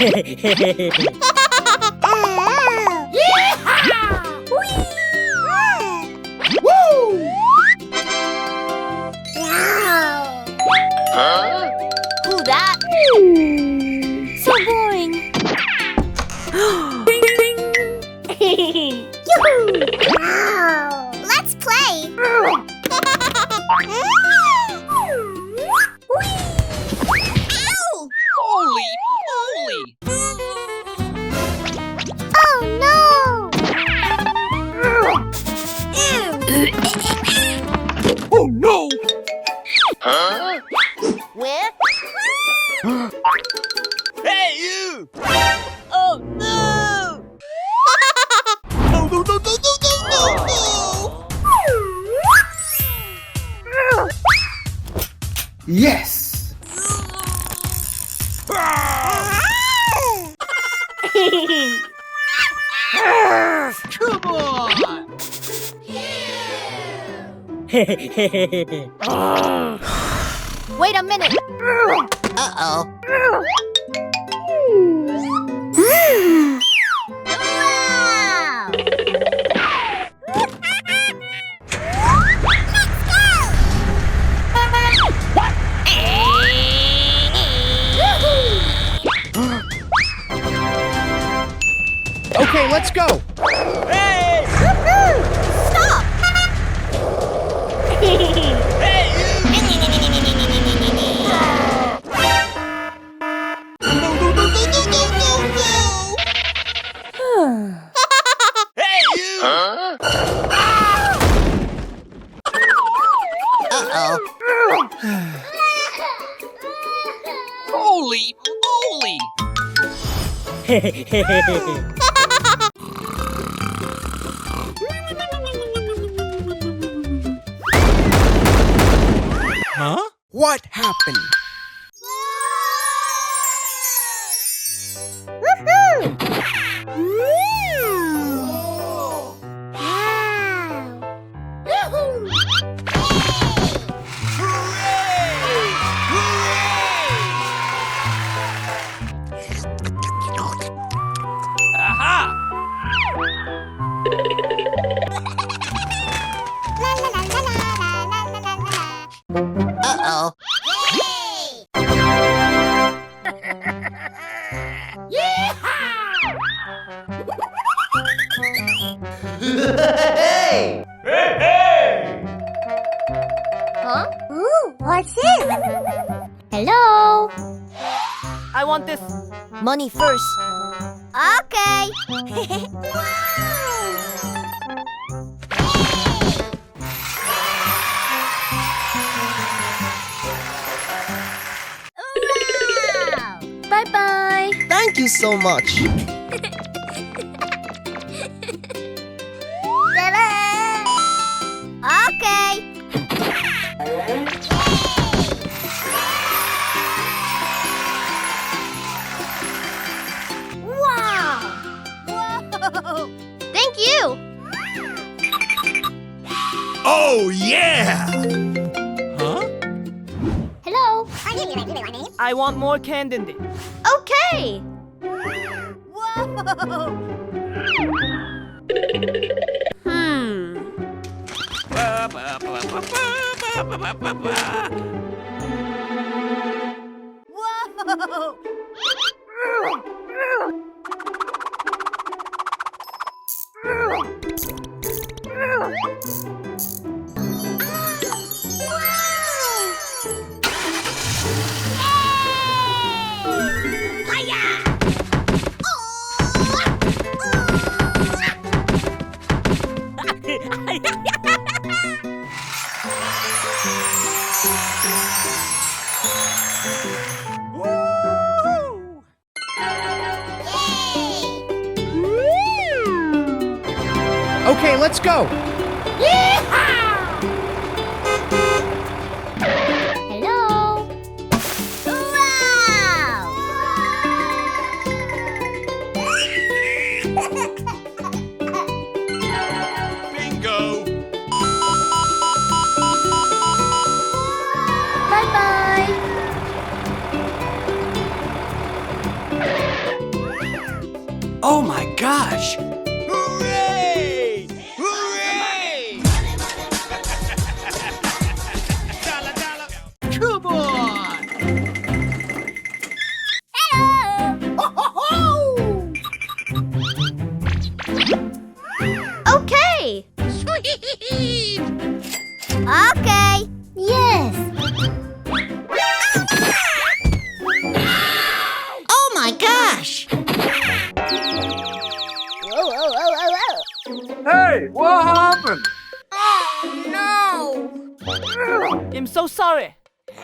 Who that? So boring. Let's play. Holy moly! Oh no! Oh no! Where? Hey you! Oh no! No no no no no no no! Yes! Come on! Wait a minute. Uh-oh. Okay, let's go! Hey! Stop! Hey you! No no no no no no no no! Hey you! Uh-oh. Holy moly! Huh? What happened? Woohoo! Aha! Uh-oh. Hey! Huh? Ooh, what's this? Hello? I want this. Money first. Okay. Bye-bye. Thank you so much. Okay. Wow! Whoa! Thank you. Oh yeah! Huh? Hello. I want more candy. Okay. Whoa! Whoa! Okay, let's go! Hello. Wow! Bingo! Bye-bye. Oh my gosh! Hooray! Hooray! Come on! Okay. Sweet! Okay. Yes. Oh my gosh! Whoa, whoa, whoa, whoa, whoa. Hey, what happened? No. I'm so sorry. No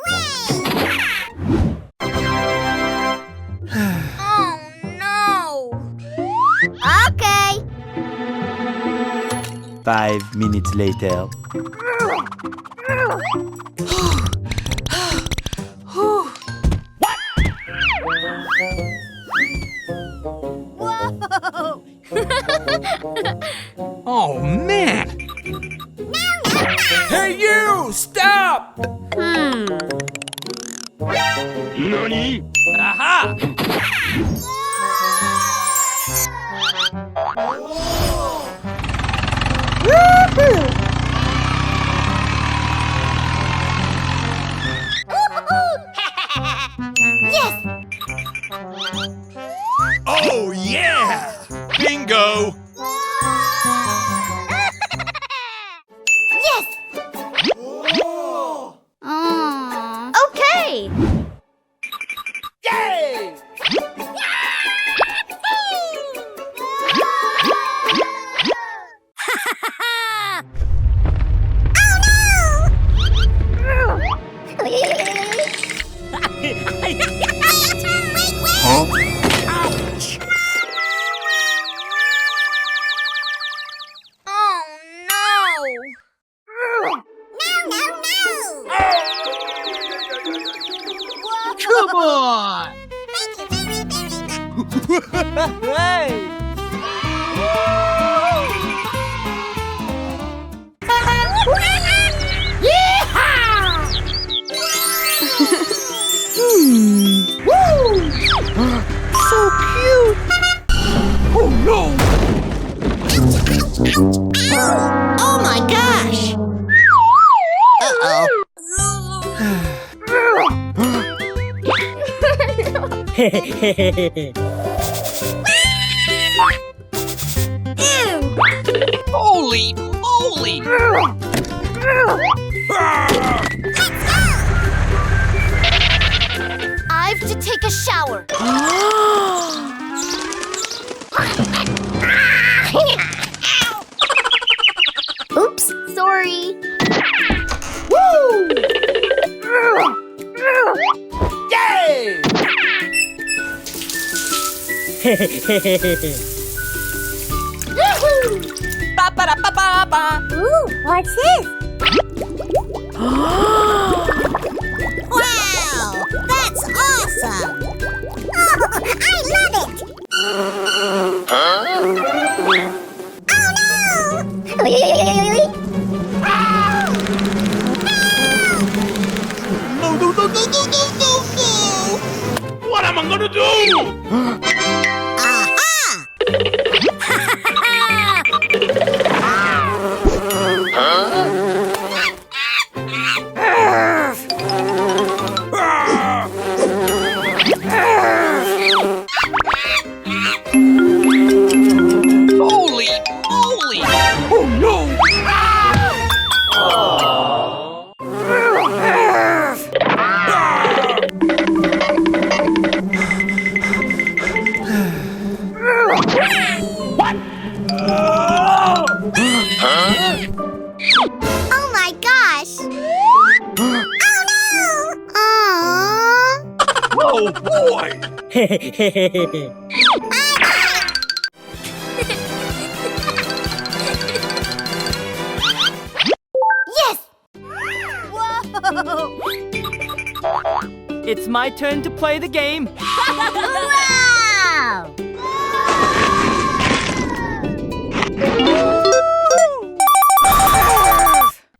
way. Oh no. Okay. 5 minutes later. Whoa. Oh, man! Hey, you! Stop! Aha! Yes. Oh, yeah! Bingo! Yes. Okay. Yay! Ouch! Oh no! No, no, no! Come on! Thank you very, very much. Hey! So cute! Oh, no! Oh my gosh! Uh-oh. Holy moly! I've to take a shower. Oops, sorry. Yay! Ooh, what's this? Wow! That's awesome! Oh, I love it! Oh no! No, no, no, no, no, no, no, no! What am I gonna do? Aha! Holy moly! Oh no! Oh my gosh! Oh no! Aww! Oh boy! Yes! Whoa! It's my turn to play the game. Wow!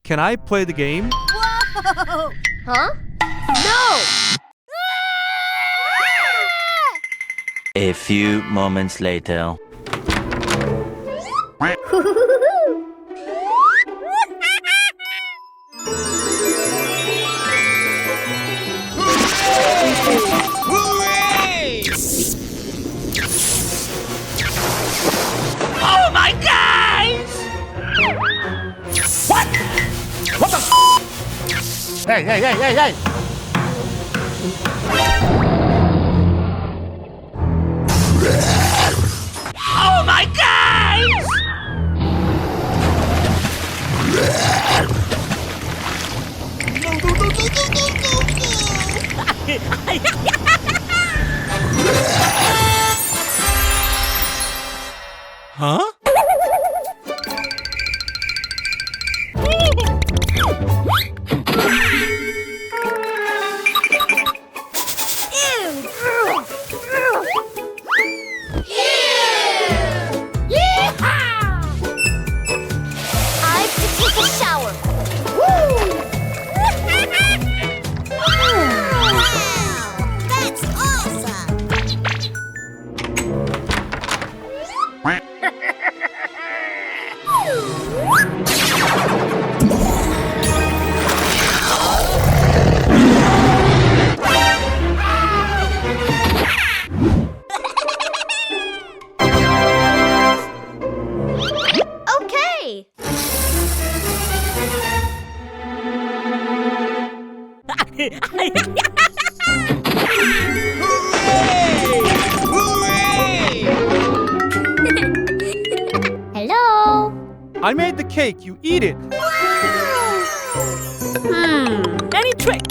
Can I play the game? Whoa! Huh? No! A few moments later. Hooray! Oh my guys! What? What the? Hey, hey, hey, hey, hey! Oh my guys! Huh? I have to take a shower. Wow! That's awesome! Okay. Hooray! Hello. I made the cake. You eat it. Any trick?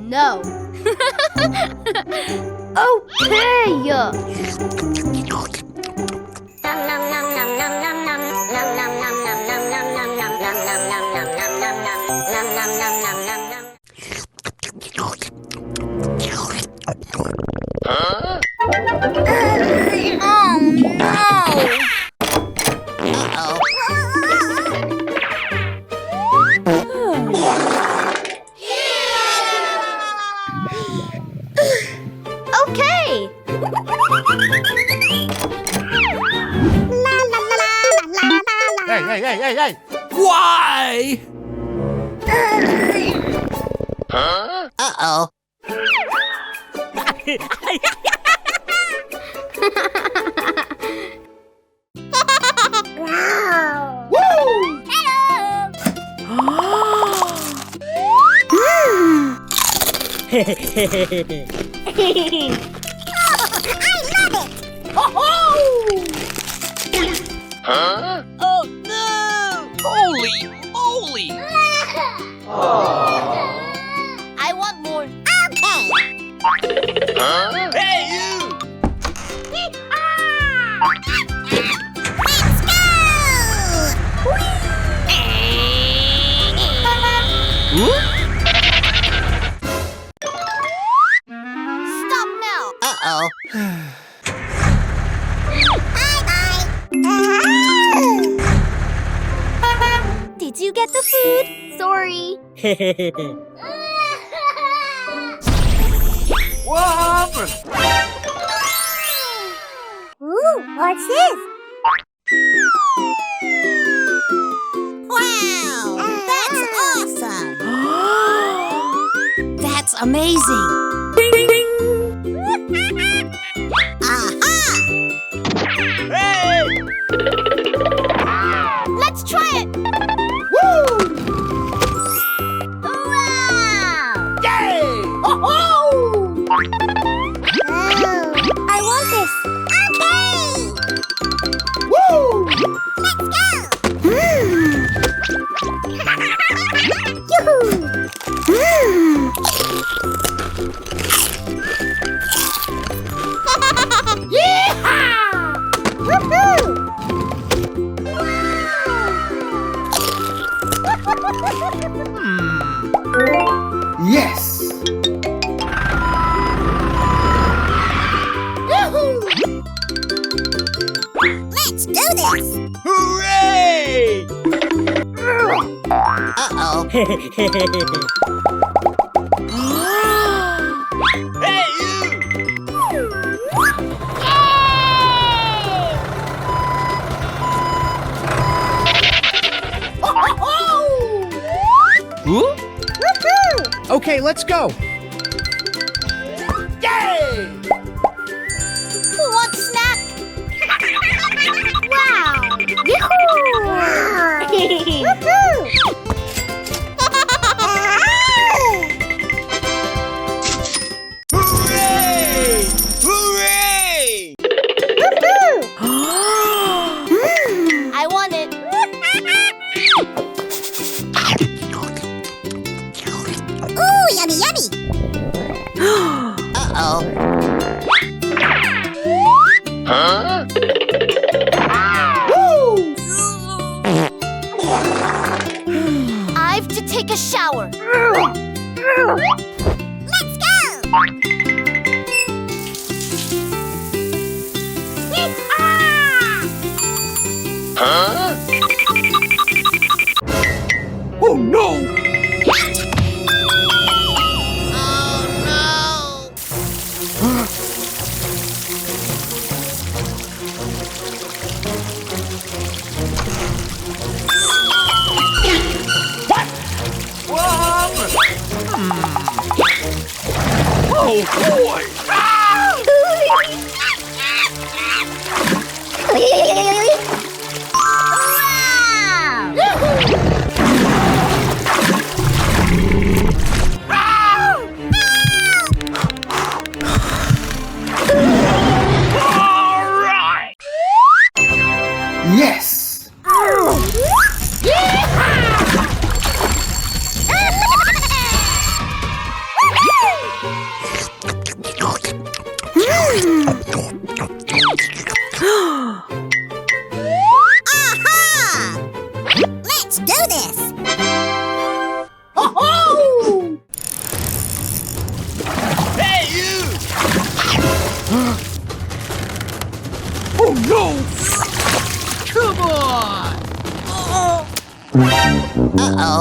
No. Okay. Okay. Hey, hey, hey, hey, hey! Why? Uh-oh. Oh no! Holy moly! I want more. Okay. Hey, you! Let's go! Stop now. Uh-oh. Bye-bye. Did you get the food? Sorry. What happened? Ooh, what's this? Wow, that's awesome. That's amazing. Aha! Hey! Let's try it. Woo! Wow! Yay! Oh, I want this. Okay. Woo! Let's go. Yoo-hoo. Yeehaw! Woohoo! Yes! Yoo-hoo! Let's do this. Hooray! Uh-oh. Hey, you! Okay, let's go. Yay! Who wants snack? Wow! Yoo-hoo! Hooray! Hooray! I want it. Ooh, yummy, yummy. Uh-oh. I've to take a shower. Let's go! Oh no! Oh boy! All right! Yes. Aha! Let's do this! Hey, you! Oh no! Come on! Uh-oh.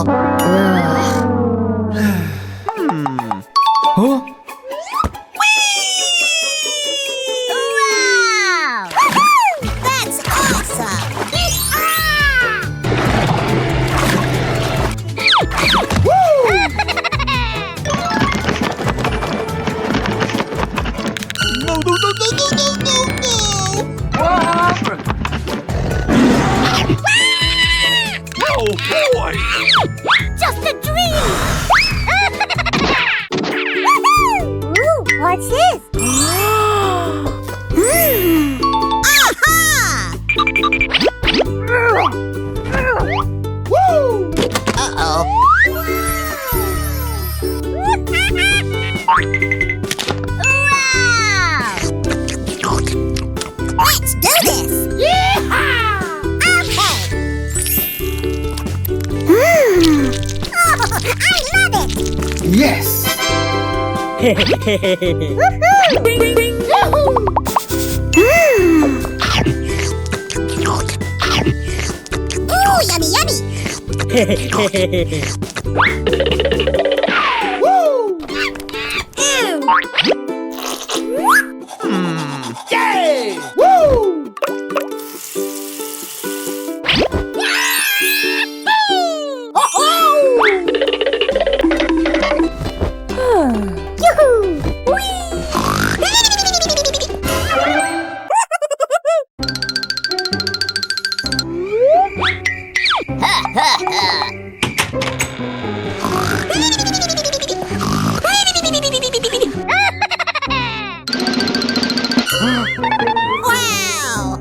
Huh? Wow! Woohoo! That's awesome! No, no, no, no, no, no, no, no! Oh boy! Just a dream! Woohoo! Ooh, what's this? Aha! Woo! Uh-oh. Wow! Let's do this! Yeehaw! Okay! Oh, I love it! Yes. Woohoo! Ding, ding, ding! Yahoo! Ooh, yummy, yummy! Woo! Ew! Yay! Woo! Yoo-hoo! Whee! Wow!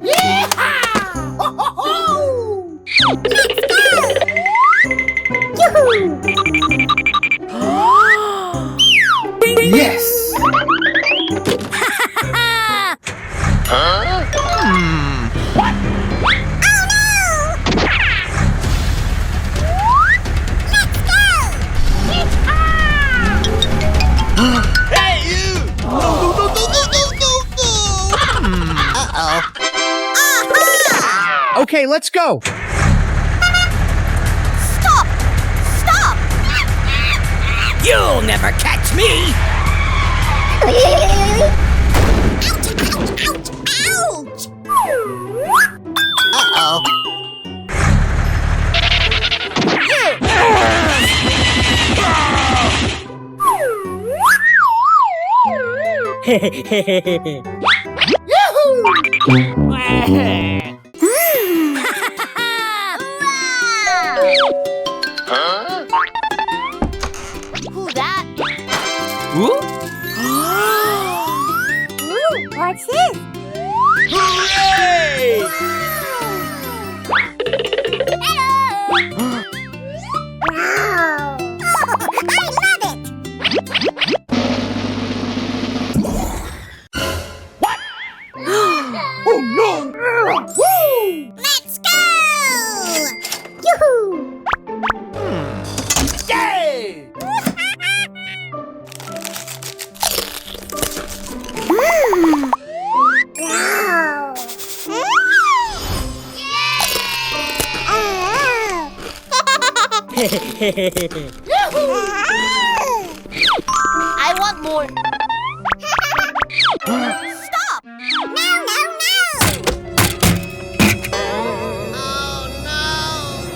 Yeehaw! Let's go! Yoo-hoo! Yes. Hey, you! No, no, no, no, no, no, no, no! Uh-oh. Aha! Okay, let's go. Stop! Stop! You'll never catch me! Ouch! Ouch! Ouch! Uh-oh. Who that? Ooh? Ooh, what's this? Hooray! Wow! I love it! Oh no! Woo! Let's go! Yoo-hoo! Yay! Wow! I want more. Stop! No, no, no!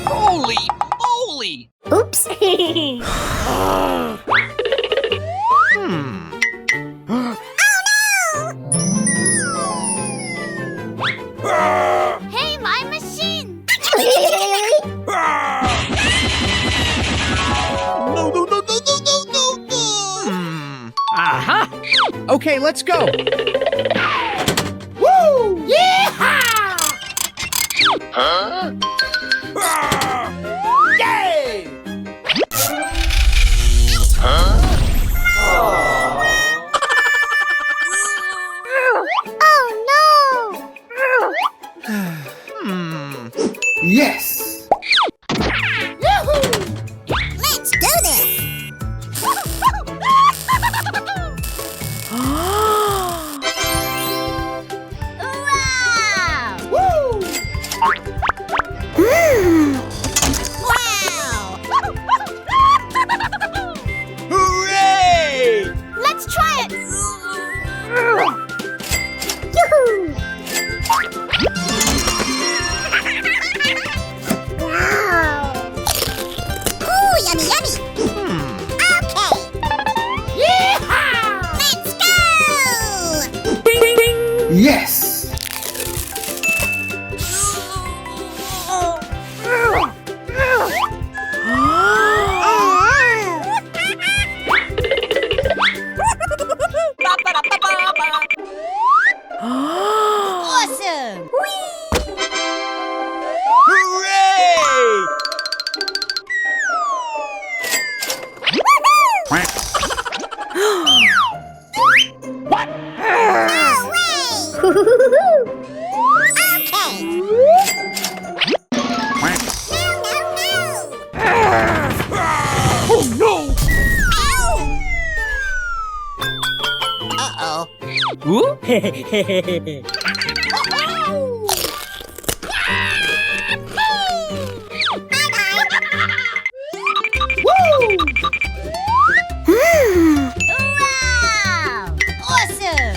Holy moly! Oops! Hey, my machine! No, no, no, no, no, no, no, no! Aha! Okay, let's go. Woo! Yeehaw! Yay! Oh no! Yes! Yoo-hoo! Let's do this! Wow! Woo! Wow! Hooray! Let's try it! Yoo-hoo! Wow! Ooh, yummy, yummy! Okay! Yeehaw! Let's go! Yes! Awesome! Hooray! No way! Okay! Oh no! Uh-oh. Ooh? Wow! Awesome!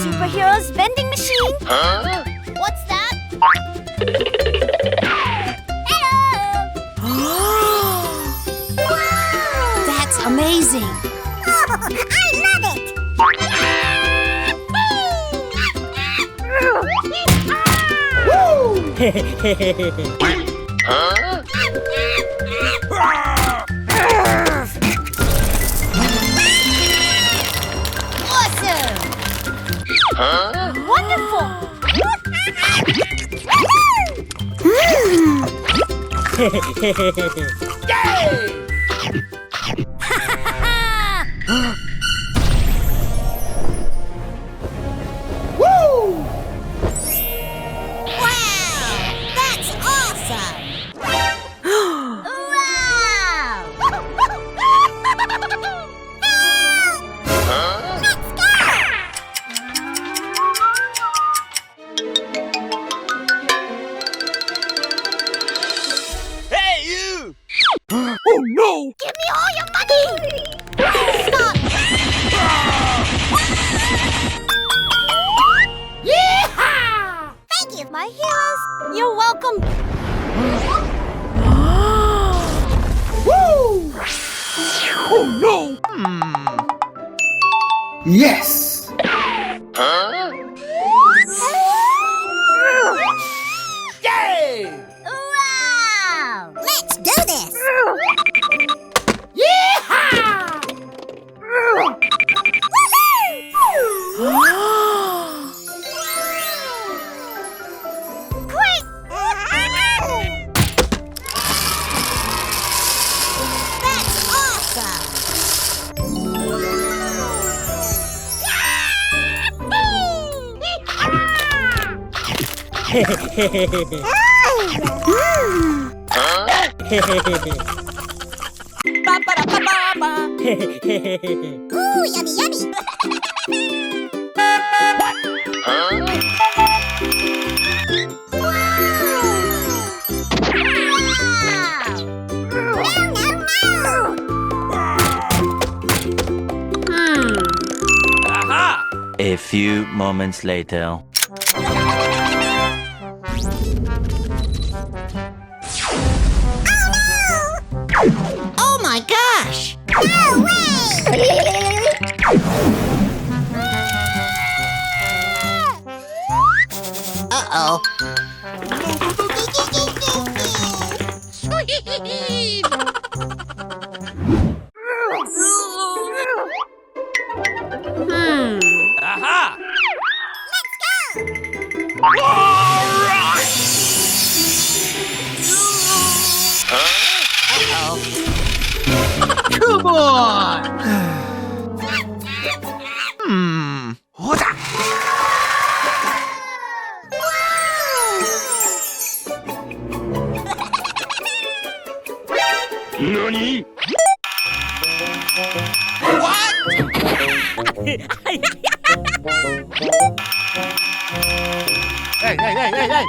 Superheroes vending machine? Huh? What's that? Hello! That's amazing! Oh, I love it! Huh? Awesome! Huh? Wonderful! Wow! That's awesome! Wow! Huh? Let's go! Hey, you! Oh no! Give me all your money! Stop! Yeehaw! Thank you, my heroes! You're welcome! Woo! Oh no! Yes! Yay! Wow! Let's do this! Yeehaw! Great! That's awesome! Ooh, yummy, yummy! Aha! A few moments later. Oh my gosh! No way! Uh-oh. Aha! Come on! Nani? Hey, hey, hey, hey, hey!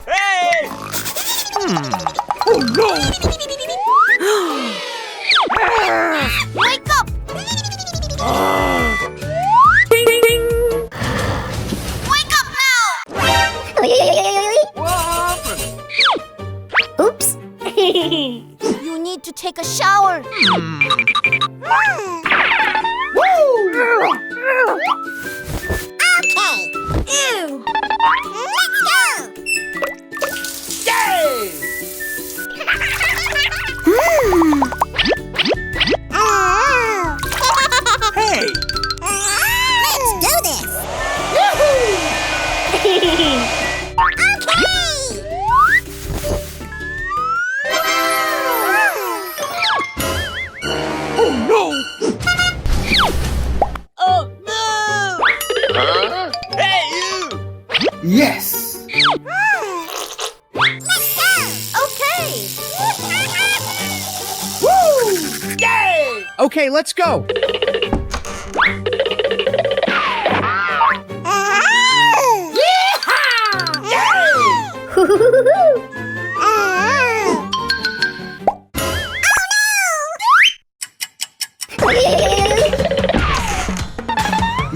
Hey! Oh no! Wake up! Wake up now! Oops. You need to take a shower. Okay. Ew. Let's go. Yay! Hey! Let's do this. Oh no! Oh no! Hey you! Yes! Okay. Yay! Okay, let's go!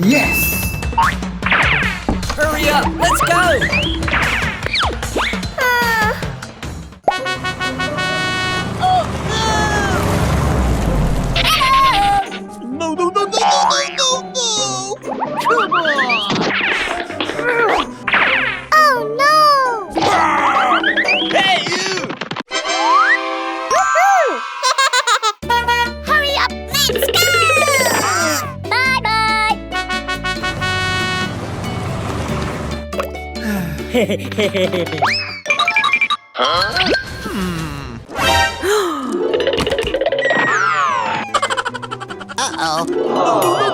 Yes! Hurry up! Let's go! No, no, no, no, no, no, no, no! Come on! Oh no! Hey you! Woohoo! Hurry up! Let's go! Bye-bye! Uh-oh.